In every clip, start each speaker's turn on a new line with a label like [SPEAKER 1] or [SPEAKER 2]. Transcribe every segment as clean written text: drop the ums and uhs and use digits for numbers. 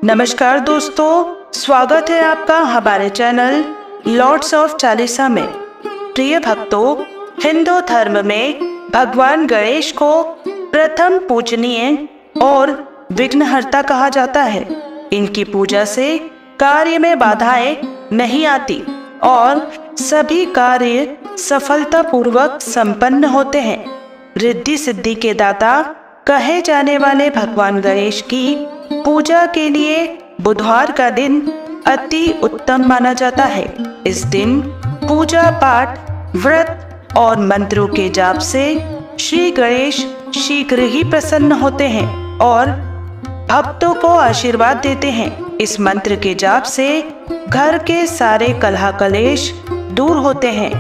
[SPEAKER 1] नमस्कार दोस्तों, स्वागत है आपका हमारे चैनल लॉर्ड्स ऑफ चालीसा में। प्रिय भक्तों, हिंदू धर्म में भगवान गणेश को प्रथम पूजनीय और विघ्नहर्ता कहा जाता है। इनकी पूजा से कार्य में बाधाएं नहीं आती और सभी कार्य सफलतापूर्वक संपन्न होते हैं। रिद्धि सिद्धि के दाता कहे जाने वाले भगवान गणेश की पूजा के लिए बुधवार का दिन अति उत्तम माना जाता है। इस दिन पूजा पाठ, व्रत और मंत्रों के जाप से श्री गणेश शीघ्र ही प्रसन्न होते हैं और भक्तों को आशीर्वाद देते हैं। इस मंत्र के जाप से घर के सारे कलह कलेश दूर होते हैं,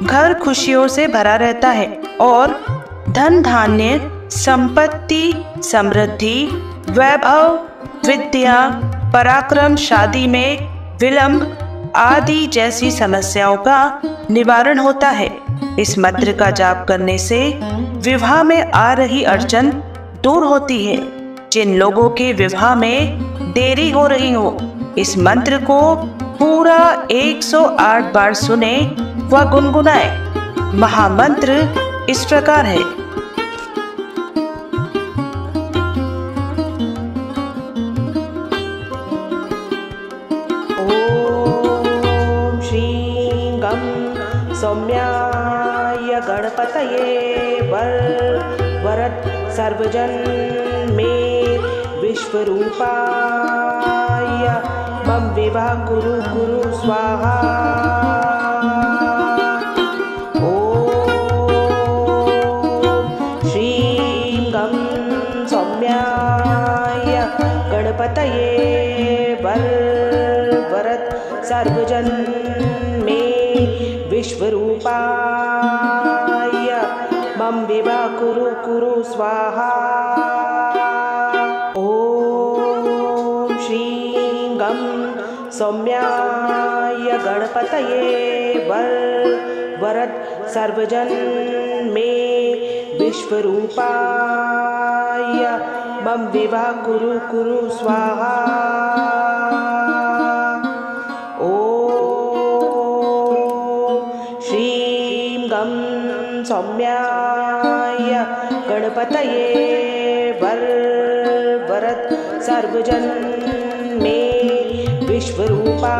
[SPEAKER 1] घर खुशियों से भरा रहता है और धन धान्य, संपत्ति, समृद्धि, वैभव, विद्या, पराक्रम, शादी में विलंब आदि जैसी समस्याओं का निवारण होता है। इस मंत्र का जाप करने से विवाह में आ रही अड़चन दूर होती है। जिन लोगों के विवाह में देरी हो रही हो, इस मंत्र को पूरा 108 बार सुने व गुनगुनाए। महामंत्र इस प्रकार है। ओम श्री गं सौम्याय गणपतये वरद सर्वजन में विश्वरूपाय मम विवाह कुरु स्वाहा। ओम श्री गं सौम्याय गणपतये वरद सर्वजन में विश्वरूपाय मम विवाह कुरु स्वाहा। ओम श्री गं सौम्याय गणपतये वरद सर्वजन में विश्वरूपाय मम विवाह कुरु स्वाहा। सौम्याय गणपतये वरद सर्वजन में विश्वरूपाय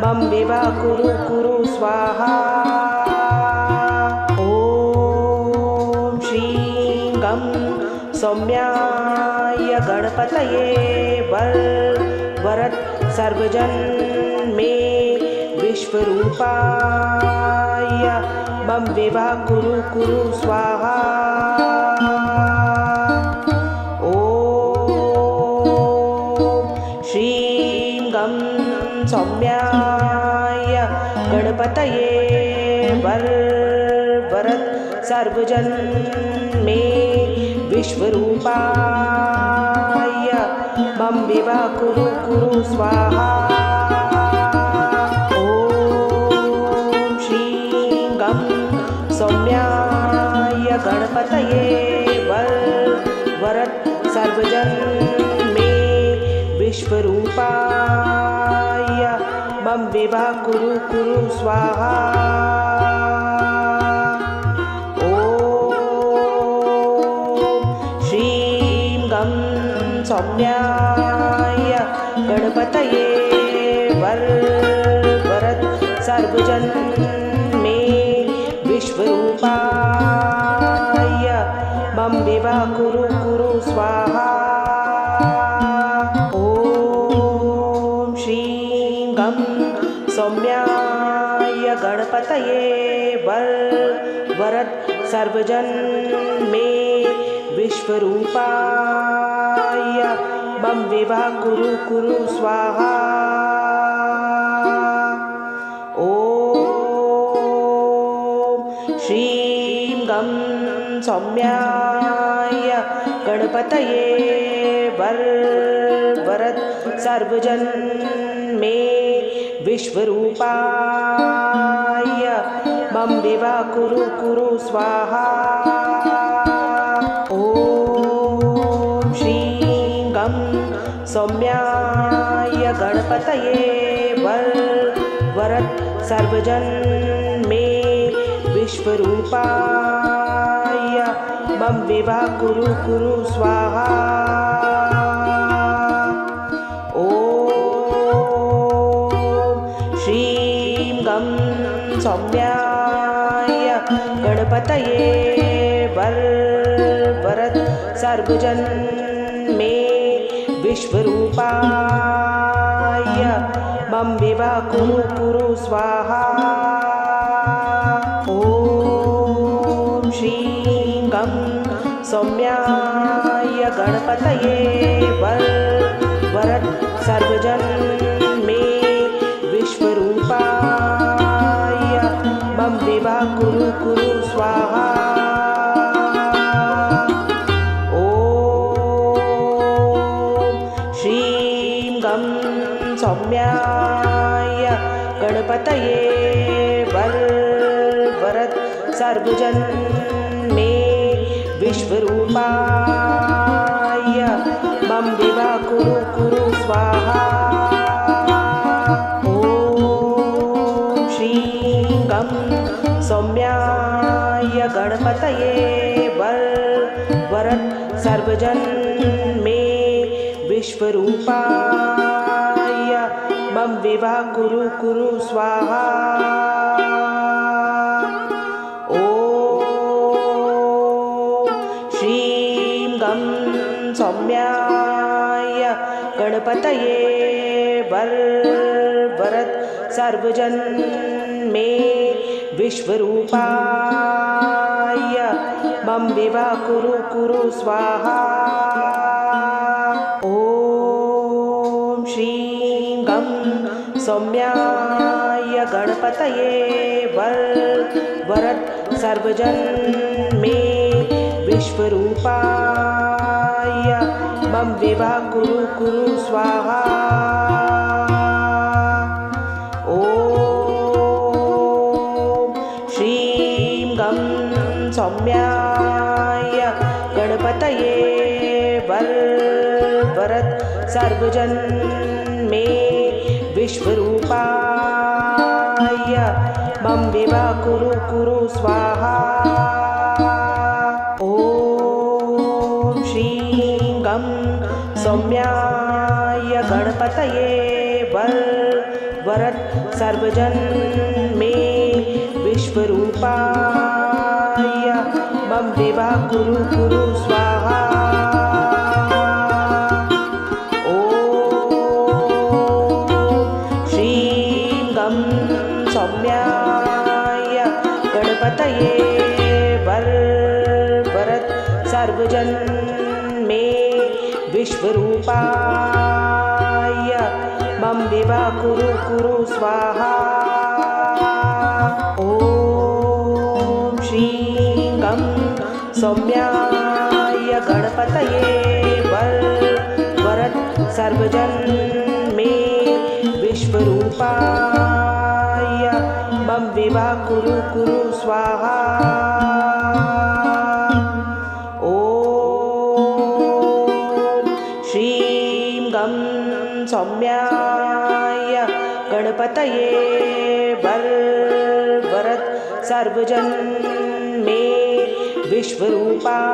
[SPEAKER 1] मम विवाह कुरु स्वाहा। ओम श्री गं सौम्याय गणपतये वरद सर्वजन में विश्वरूपाय मम विवाह कुरु स्वाहा। ओम श्री गं सौम्याय गणपतये वरद सर्वजन में विश्वरूपाय मम विवाह कुरु स्वाहा। सौम्याय गणपतये वरद सर्वजन में विश्वरूपाय मम विवाह कुरु स्वाहा। ओम श्री गं सौम्याय गणपतये वरद सर्वजन विश्वरूपाय मम विवाह कुरु स्वाहा। ओम श्री गं सौम्याय गणपतये वरद सर्वजन में विश्वरूपाय मम विवाह कुरु स्वाहा। श्री गं सौम्याय गणपतये वरद सर्वजन में विश्वरूपाय मम विवाह कुरु स्वाहा। ओम श्री गं सौम्याय गणपतये वरद सर्वजन मे विश्वरूपाय मम विवाह कुरु स्वाहा। श्रीं गं सौम्याय गणपतये वरद सर्वजन मे विश्वरूपाय मम विवाह कुरु स्वाहा। ॐ श्रीं गं सौम्याय गणपतये वरद सर्वजन मे विश्वरूपाय मम विवाह कुरु स्वाहा। श्रीं गं सौम्याय गणपतये वरद सर्वजन मे विश्वरूपाय मम विवाह कुरु स्वाहा। ॐ श्रीं गं सौम्याय गणपतये वरद सर्वजन मे विश्वरूपाय मम विवाह कुरु स्वाहा। ॐ श्रीं गं सौम्याय गणपतये वरद सर्वजन मे विश्वरूपाय मम विवाह कुरु स्वाहा। ॐ श्रीं गं सौम्याय गणपतये वरद सर्वजन मे विश्वरूपाय मम विवाह कुरु स्वाहा। ॐ श्रीं गं सौम्याय गणपतये वरद सर्वजन मे विश्वरूपाय मम विवाह कुरु स्वाहा। ॐ श्रीं गं सौम्याय गणपतये वरद सर्वजन मे विश्वरूपाय मम विवाह कुरु स्वाहा। ॐ श्रीं गं सौम्याय गणपतये वरद सर्वजन मे विश्वरूपाय मम विवाह कुरु स्वाहा। ॐ श्रीं गं सौम्याय गणपतये वरद सर्वजन मे विश्वरूपाय मम विवाह कुरु स्वाहा। ॐ श्रीं गं सौम्याय गणपतये वरद सर्वजन मे विश्वरूपाय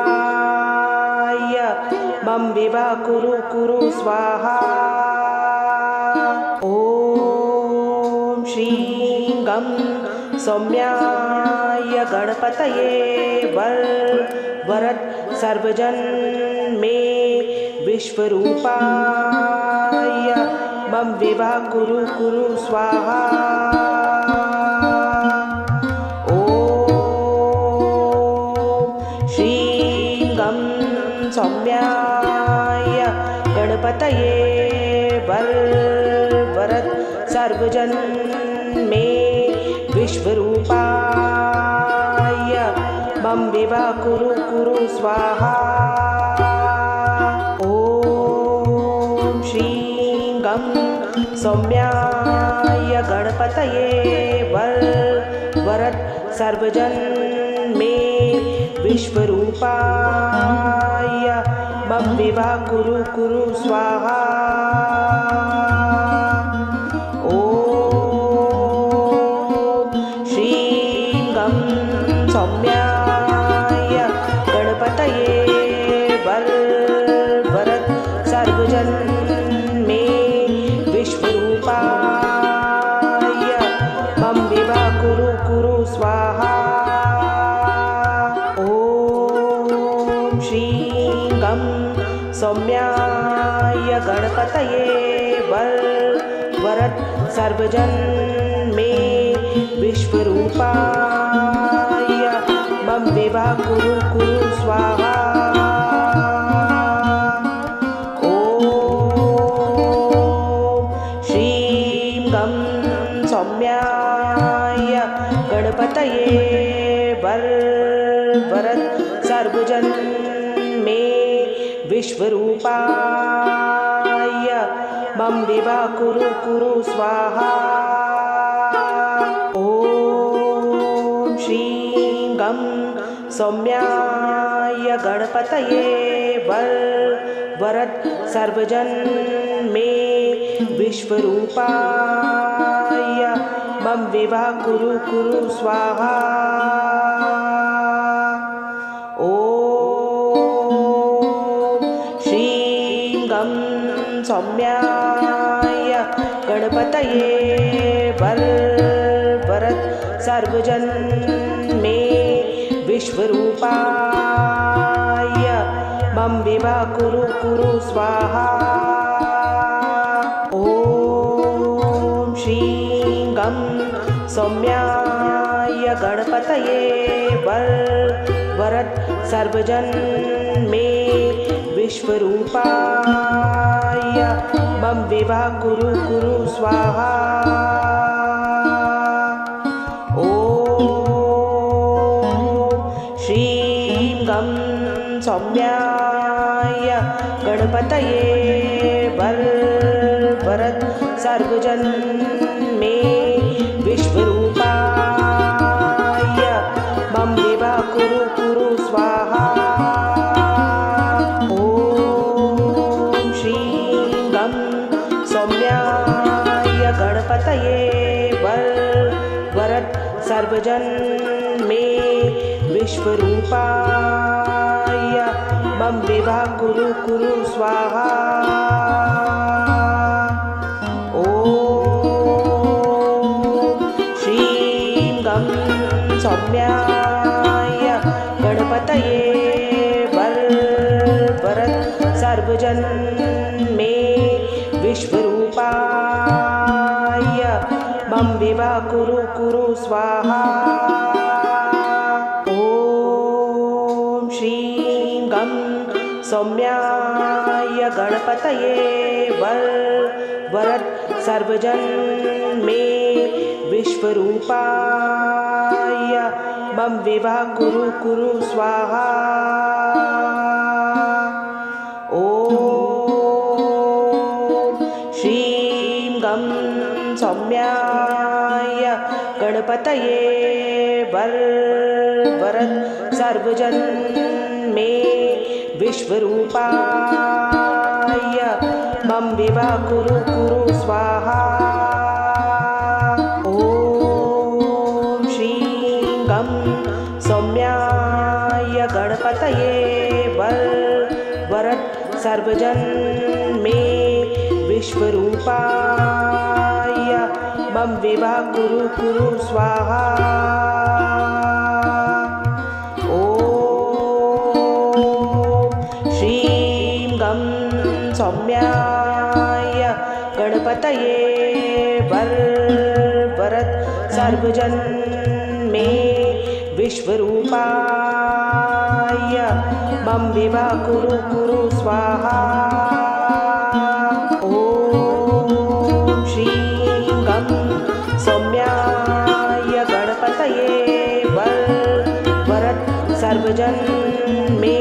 [SPEAKER 1] मम विवाह कुरु स्वाहा। ॐ श्रीं गं सौम्याय गणपतये वरद सर्वजन मे विश्वरूपाय मम विवाह कुरु स्वाहा। ॐ श्रीं गं सौम्याय गणपतये वरद सर्वजन मे विश्वरूपाय मम विवाह कुरु स्वाहा। ॐ श्रीं गं सौम्याय गणपतये वरद सर्वजन मे विश्वरूपाय मम विभा कुरु कुरु स्वाहा। ॐ श्रीं गं सौम्याय गणपतये वरद सर्वजन मे विश्वरूपाय मम विभा कुरु कुरु स्वाहा। ॐ श्रीं गं सौम्याय गणपतये वरद सर्वजन मे विश्वरूपाय मम विभा कुरु कुरु स्वाहा। ॐ श्रीं गं सौम्याय गणपतये वरद सर्वजन मे विश्वरूपाय मम विभा कुरु कुरु स्वाहा। ॐ श्रीं गं सौम्याय गणपतये वरद सर्वजन मे विश्वरूपाय मम विभा कुरु कुरु स्वाहा। ॐ श्रीं गं सौम्याय गणपतये वरद सर्वजन मे विश्वरूपाय मम विभा कुरु कुरु स्वाहा। ॐ श्रीं गं सौम्याय गणपतये वरद सर्वजन मे विश्वरूपाय मम विभा कुरु कुरु स्वाहा। ॐ श्रीं गं सौम्याय गणपतये वरद सर्वजन मे विश्वरूपाय मम विभा कुरु कुरु स्वाहा। ॐ श्रीं गं सौम्याय गणपतये वरद सर्वजन मे विश्वरूपाय मम विभा कुरु कुरु स्वाहा। ॐ श्रीं गं सौम्याय गणपतये वरद सर्वजन मे विश्वरूपाय मम विभा कुरु कुरु स्वाहा। ॐ श्रीं गं सौम्याय गणपतये वरद सर्वजन मे विश्वरूपाय मम विभा कुरु कुरु स्वाहा। ॐ श्रीं गं सौम्याय गणपतये वरद सर्वजन मे विश्वरूपाय मम विभा कुरु कुरु स्वाहा। ॐ श्रीं गं सौम्याय गणपतये वरद सर्वजन मे विश्वरूपाय मम विभा कुरु कुरु स्वाहा। ॐ श्रीं गं सौम्याय गणपतये वरद सर्वजन मे विश्वरूपाय मम विभा कुरु कुरु स्वाहा। ॐ श्रीं गं सौम्याय गणपतये वरद सर्वजन मे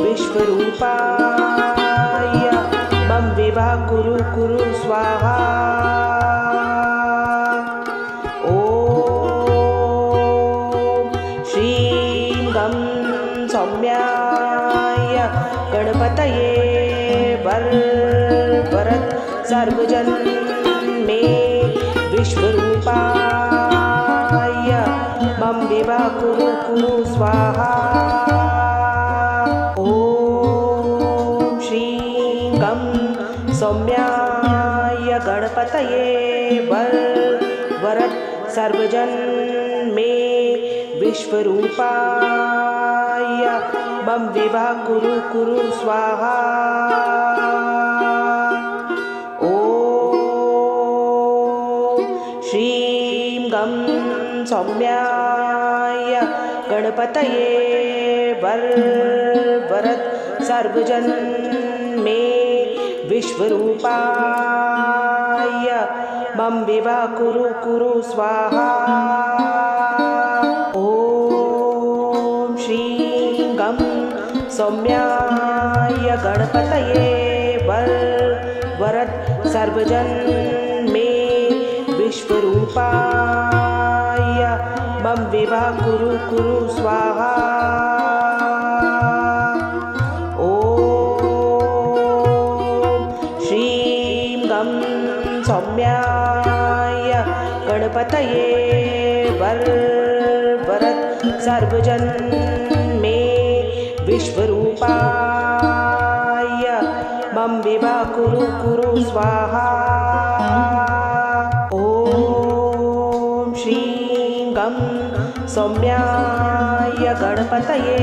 [SPEAKER 1] विश्वरूपाय मम विभा कुरु कुरु स्वाहा। ॐ श्रीं गं सौम्याय गणपतये वरद सर्वजन मे विश्वरूपाय मम विवाह कुरु कुरु स्वाहा। ओम श्रीं गं सौम्याय गणपतये वरद सर्वजन मे विश्वरूपाय मम विवाह कुरु कुरु स्वाहा। ओम श्रीं गं सौम्याय गणपतये वरद सर्वजन मे विश्वरूपाय मम विवाह कुरु कुरु स्वाहा। ओम श्रीं गं सौम्याय गणपतये वरद सर्वजन मे विश्वरूपाय मम विवाह कुरु कुरु स्वाहा। ओम श्रीं गं सौम्याय गणपतये वरद सर्वजन मे विश्वरूपाय मम विवाह कुरु कुरु स्वाहा। ओम श्रीं गं सौम्याय गणपतये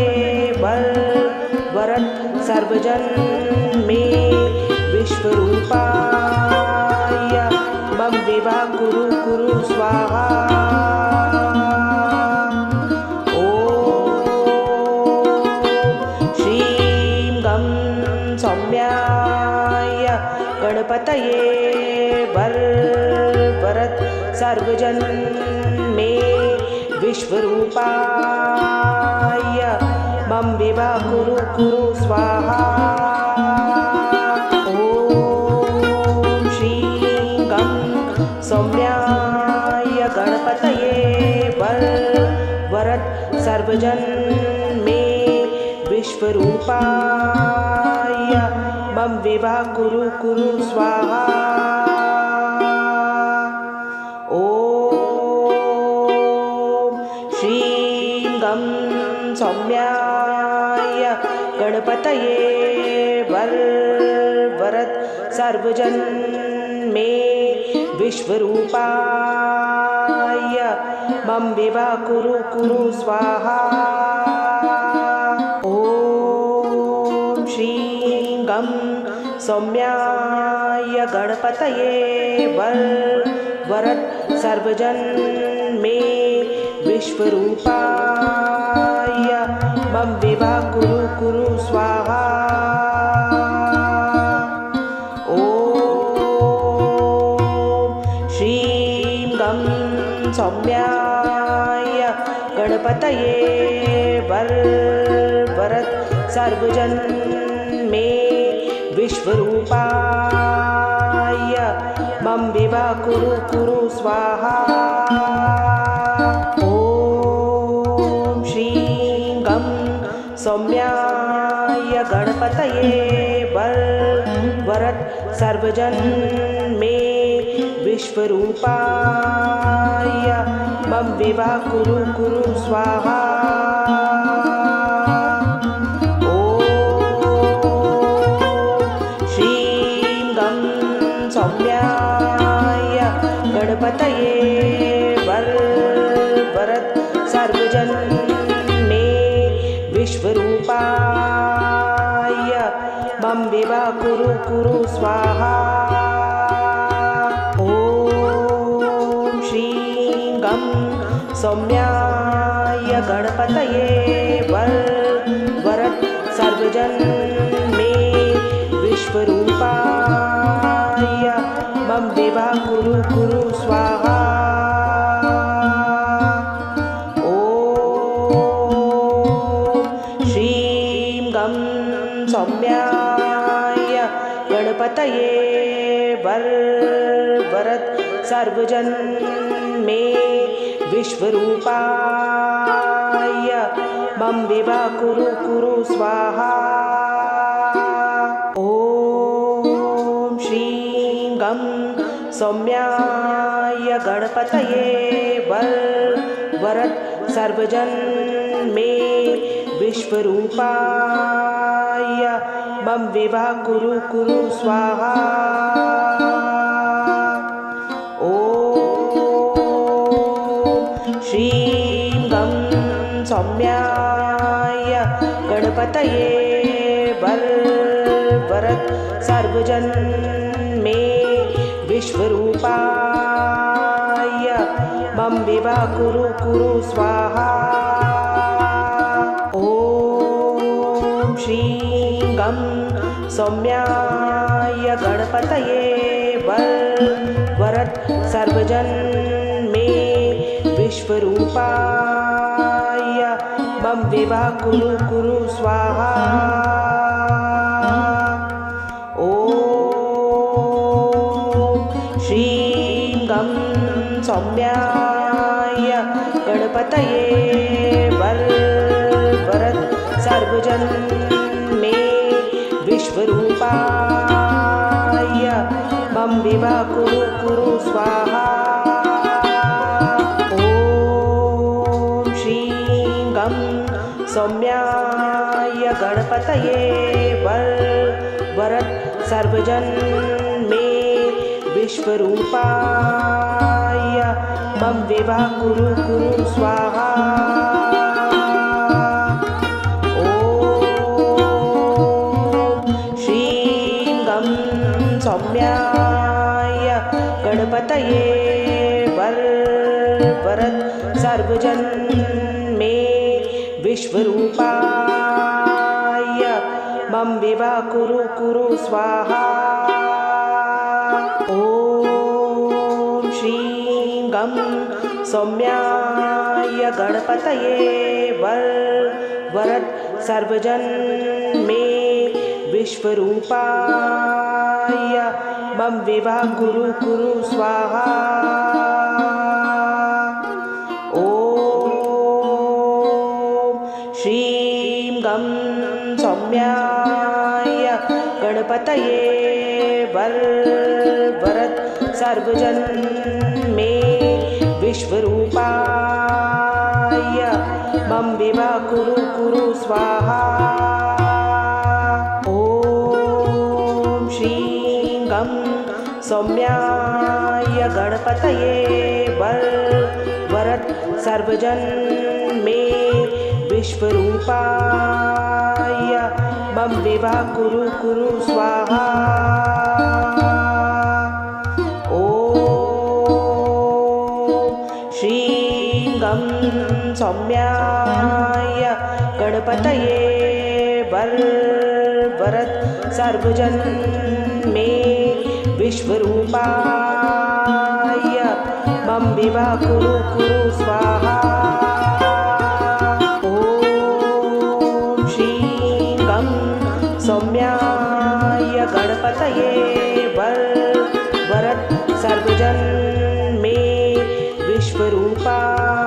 [SPEAKER 1] वरद सर्वजन मे विश्वरूपाय मम विवाह कुरु कुरु स्वाहा। ओम श्रीं गं सौम्याय गणपतये वरद सर्वजन मे विश्वरूपाय मम विवाह कुरु कुरु स्वाहा। ओम श्रीं गं सौम्याय गणपतये वरद सर्वजन मे विश्वरूपाय मम विवाह कुरु कुरु स्वाहा। ओम श्रीं गं सौम्याय गणपतये वरद सर्वजन मे विश्वरूपाय मम विवाह कुरु कुरु स्वाहा। ओम श्रीं गं सौम्याय गणपतये वरद सर्वजन मे विश्वरूपाय मम विवाह कुरु कुरु स्वाहा। ओम श्रीं गं सौम्याय गणपतये वरद सर्वजन मे विश्वरूपाय मम विवाह कुरु कुरु स्वाहा। ओम श्रीं गं सौम्याय गणपतये वरद सर्वजन मे विश्वरूपाय मम विवाह कुरु कुरु स्वाहा। सौम्याय गणपतये वरद सर्वजन मे विश्वरूपाय मम विवाह कुरु कुरु स्वाहा। ओम श्रीं गं सौम्याय गणपतये वरद सर्वजन मे विश्वरूपाय मम विवाह कुरु कुरु स्वाहा। ओम श्रीं गं सौम्याय गणपतये वरद सर्वजन मे विश्वरूपाय मम विवाह कुरु कुरु स्वाहा। ॐ श्रीं गं सौम्याय गणपतये वरद सर्वजन मे विश्वरूपाय मम विवाह कुरु स्वाहा। ॐ श्रीं गं सौम्याय गणपतये वरद सर्वजन मे विश्वरूपाय मम विवाह कुरु स्वाहा। ॐ श्रीं गं सौम्याय गणपतये वरद सर्वजन मे विश्वरूपाय मम विवाह कुरु स्वाहा। ॐ श्रीं गं सौम्याय गणपतये वरद सर्वजन मे विश्वरूपाय मम विवाह कुरु स्वाहा। ॐ श्रीं गं सौम्याय गणपतये वरद सर्वजन मे विश्वरूपाय मम विवाह कुरु स्वाहा। ॐ श्रीं गं सौम्याय गणपतये वरद सर्वजन मे विश्वरूपाय मम विवाह कुरु स्वाहा। ॐ श्रीं गं सौम्याय गणपतये वरद सर्वजन मे विश्वरूपाय मम विवाह कुरु स्वाहा। ॐ श्रीं गं सौम्याय गणपतये वरद सर्वजन मे विश्वरूपाय मम विवाह कुरु स्वाहा। ॐ श्रीं गं सौम्याय गणपतये वरद सर्वजन मे विश्वरूपाय मम विवाह कुरु स्वाहा। ॐ श्रीं गं सौम्याय गणपतये वरद सर्वजन मे विश्वरूपाय मम विवाह कुरु स्वाहा। ॐ श्रीं गं सौम्याय गणपतये वरद सर्वजन मे विश्वरूपाय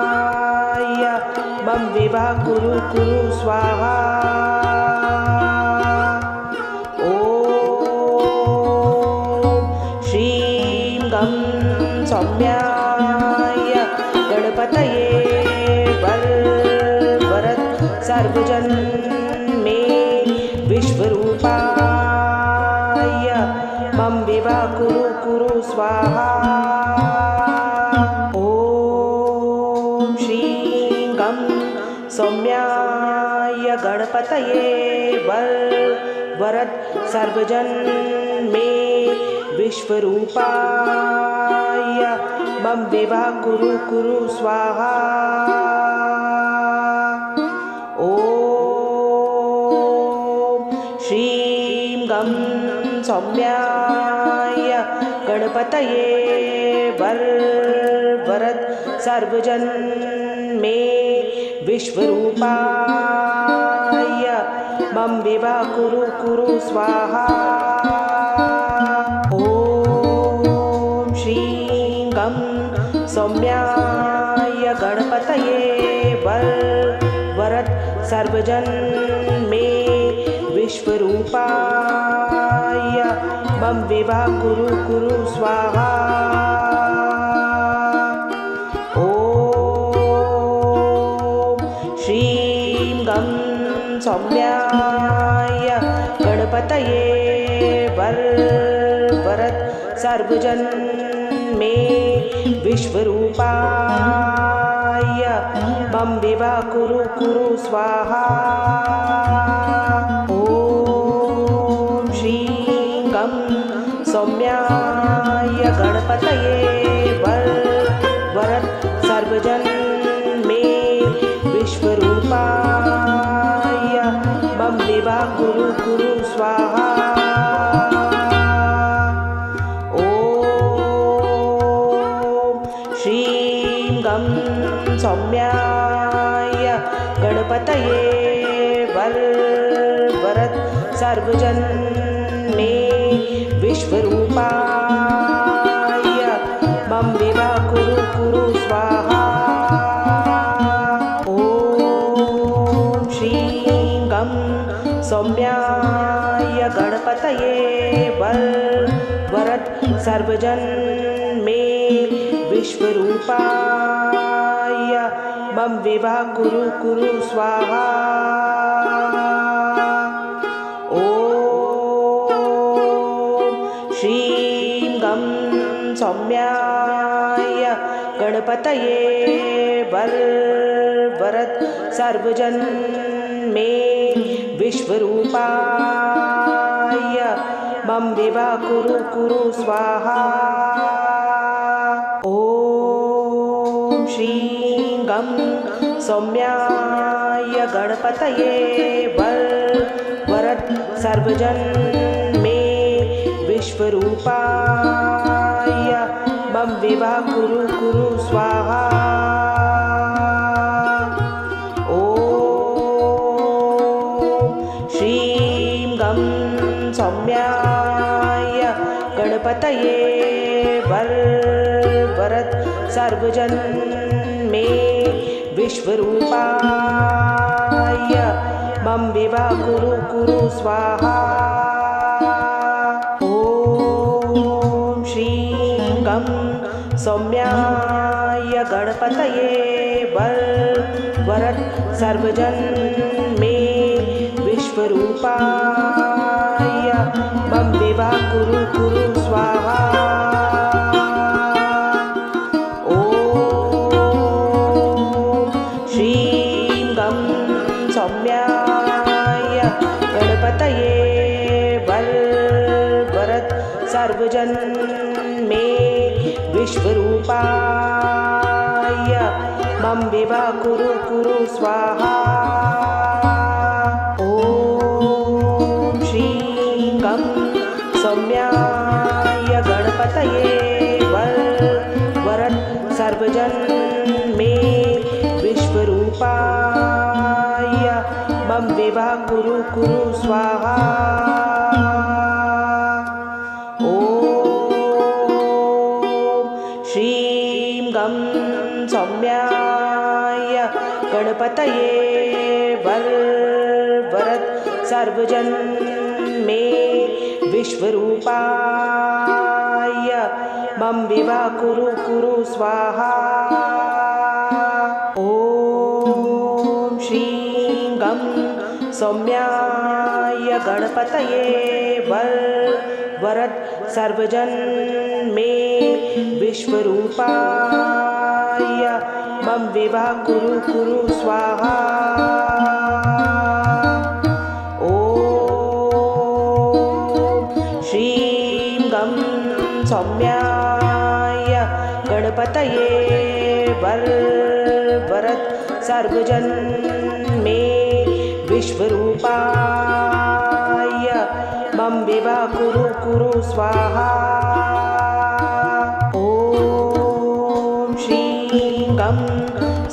[SPEAKER 1] मम विवाह कुरु स्वाहा। ॐ श्रीं गं सौम्याय गणपतये वरद सर्वजन मे विश्वरूपाय मम विवाह कुरु स्वाहा। ॐ श्रीं गं सौम्याय गणपतये वरद सर्वजन मे विश्वरूपाय मम विवाह कुरु स्वाहा। ॐ श्रीं गं सौम्याय गणपतये वरद सर्वजन मे विश्वरूपाय मम विवाह कुरु स्वाहा। ॐ श्रीं गं सौम्याय गणपतये वरद सर्वजन मे विश्वरूपाय मम विवाह कुरु कुरु स्वाहा। ॐ श्रीं गं सौम्याय गणपतये वरद सर्वजन मे विश्वरूपाय मम विवाह कुरु कुरु स्वाहा। ॐ श्रीं गं सौम्याय गणपतये वरद सर्वजन मे विश्वरूपाय मम विवाह कुरु कुरु स्वाहा। श्रीं गं सौम्याय गणपतये वरद सर्वजन मे विश्वरूपाय मम विवाह कुरु कुरु स्वाहा। ॐ श्रीं गं सौम्याय गणपतये वरद सर्वजन मे विश्वरूपाय मम विवाह कुरु कुरु स्वाहा। ॐ श्रीं गं सौम्याय गणपतये वरद सर्वजन मे विश्वरूपाय मम विवाह कुरु कुरु स्वाहा। ॐ श्रीं गं सौम्याय गणपतये वरद सर्वजन मे विश्वरूपाय मम विवाह कुरु कुरु स्वाहा। ॐ श्रीं गं सौम्याय गणपतये वरद सर्वजन मे विश्वरूपाय मम विवाह कुरु कुरु स्वाहा। ॐ श्रीं गं सौम्याय गणपतये वरद सर्वजन मे विश्वरूपाय मम विवाह कुरु कुरु स्वाहा। ॐ श्रीं गं सौम्याय गणपतये वरद सर्वजन मे विश्वरूपाय मम विवाह कुरु कुरु स्वाहा। ॐ श्रीं गं सौम्याय गणपतये वरद सर्वजन मे विश्वरूपाय मम विवाह कुरु कुरु स्वाहा। ॐ श्रीं गं सौम्याय गणपतये वरद सर्वजन मे विश्वरूपाय मम विवाह कुरु कुरु स्वाहा। ॐ श्रीं गं सौम्याय गणपतये वरद सर्वजन मे विश्वरूपाय मम विवाह कुरु कुरु स्वाहा। ॐ श्रीं गं सौम्याय गणपतये वरद सर्वजन मे विश्वरूपाय मम विवाह कुरु कुरु स्वाहा। ॐ श्रीं गं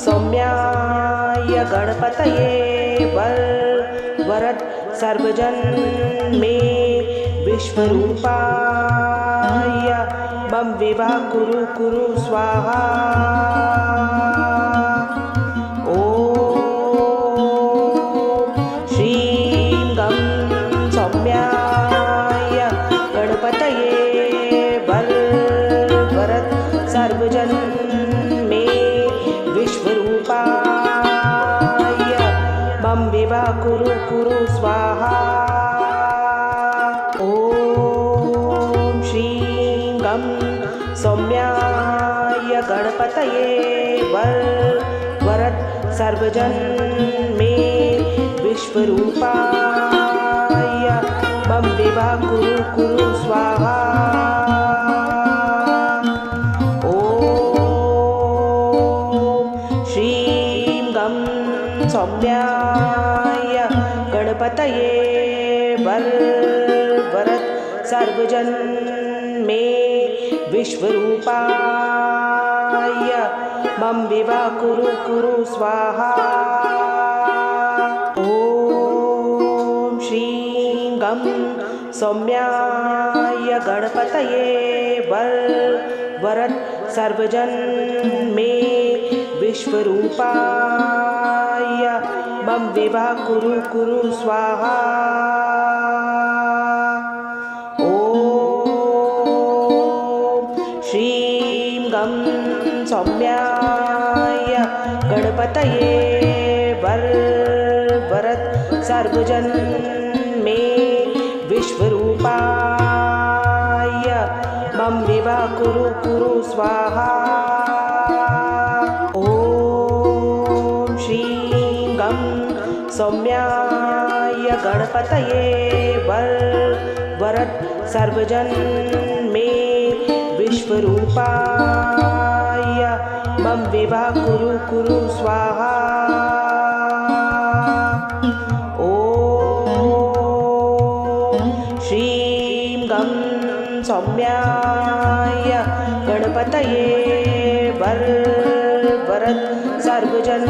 [SPEAKER 1] सौम्याय गणपतये वरद सर्वजन मे विश्वरूपाय मम विवाह कुरु कुरु स्वाहा। ॐ श्रीं गं विवा कुरु कुरु स्वाहा। ॐ श्रीं गं सौम्याय गणपतये वरद सर्वजन मे विश्वरूपाय मम विवा कुरु कुरु स्वाहा। ॐ श्रीं गं सौम्याय गणपतये वरद सर्वजन मे विश्वरूपाय मम विवा कुरु कुरु स्वाहा। ॐ श्रीं गं सौम्याय गणपतये वरद सर्वजन मे विश्वरूपाय मम विवा कुरु कुरु स्वाहा। ॐ श्रीं गं सौम्याय गणपतये वरद सर्वजन मे विश्वरूपाय मम विवा कुरु कुरु स्वाहा। ॐ श्रीं गं सौम्याय गणपतये वरद सर्वजन मे विश्वरूपाय मम विवा कुरु कुरु स्वाहा। ॐ श्रीं गं सौम्याय गणपतये वरद सर्वजन